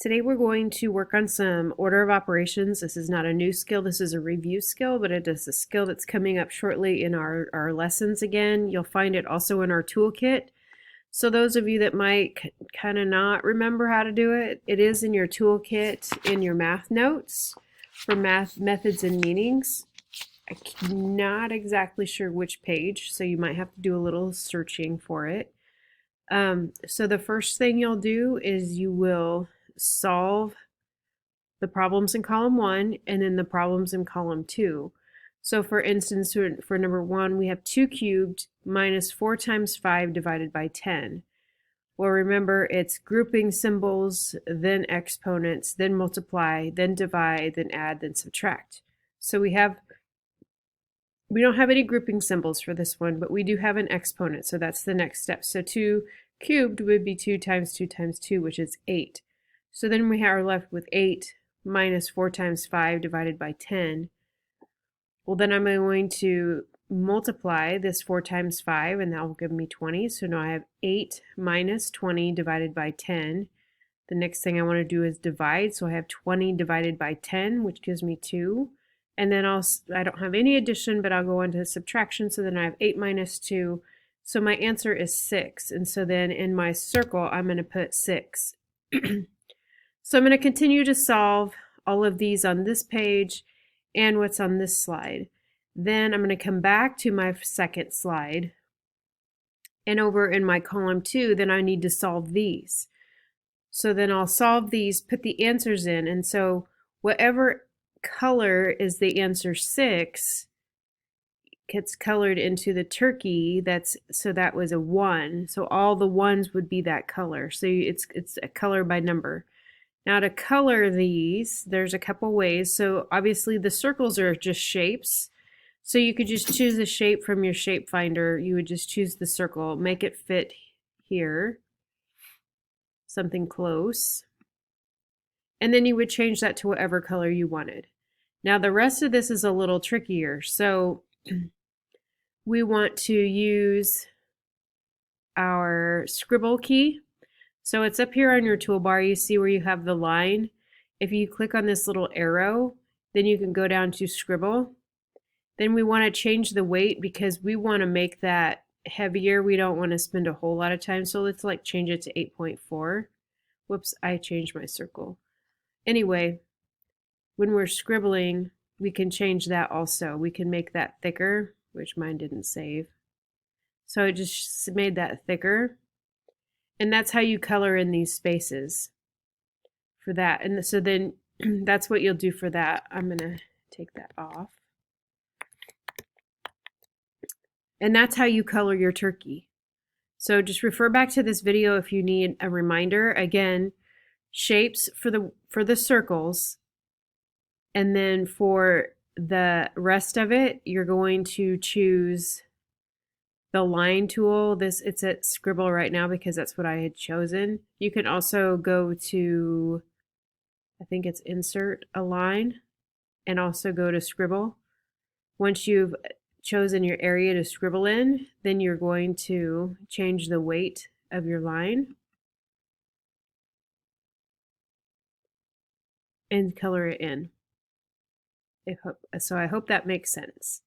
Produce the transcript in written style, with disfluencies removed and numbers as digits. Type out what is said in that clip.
Today we're going to work on some order of operations. This is not a new skill, this is a review skill, but it is a skill that's coming up shortly in our lessons again. You'll find it also in our toolkit. So those of you that might kind of not remember how to do it, it is in your toolkit in your math notes for math methods and meanings. I'm not exactly sure which page, so you might have to do a little searching for it. So the first thing you'll do is you will solve the problems in column 1 and then the problems in column 2. So for instance, for number 1, we have 2 cubed minus 4 times 5 divided by 10. Well, remember, it's grouping symbols, then exponents, then multiply, then divide, then add, then subtract. So we don't have any grouping symbols for this one, but we do have an exponent, so that's the next step. So 2 cubed would be 2 times 2 times 2, which is 8. So then we are left with 8 minus 4 times 5 divided by 10. Well, then I'm going to multiply this 4 times 5, and that will give me 20. So now I have 8 minus 20 divided by 10. The next thing I want to do is divide, so I have 20 divided by 10, which gives me 2. And then I don't have any addition, but I'll go on to subtraction, so then I have 8 minus 2. So my answer is 6. And so then in my circle, I'm going to put 6. So I'm going to continue to solve all of these on this page and what's on this slide. Then I'm going to come back to my second slide. And over in my column 2, then I need to solve these. So then I'll solve these, put the answers in. And so whatever color is the answer 6 gets colored into the turkey. So that was a 1. So all the 1s would be that color. So it's a color by number. Now to color these, there's a couple ways. So obviously the circles are just shapes. So you could just choose a shape from your shape finder. You would just choose the circle, make it fit here, something close. And then you would change that to whatever color you wanted. Now the rest of this is a little trickier. So we want to use our scribble key. So it's up here on your toolbar. You see where you have the line. If you click on this little arrow, then you can go down to scribble. Then we want to change the weight because we want to make that heavier. We don't want to spend a whole lot of time. So let's change it to 8.4. Whoops, I changed my circle. Anyway, when we're scribbling, we can change that also. We can make that thicker, which mine didn't save. So it just made that thicker. And that's how you color in these spaces for that. And so then that's what you'll do for that. I'm going to take that off. And that's how you color your turkey. So just refer back to this video if you need a reminder. Again, shapes for the circles. And then for the rest of it, you're going to choose the line tool. It's at scribble right now because that's what I had chosen. You can also go to, I think it's insert a line, and also go to scribble. Once you've chosen your area to scribble in, then you're going to change the weight of your line and color it in. So I hope that makes sense.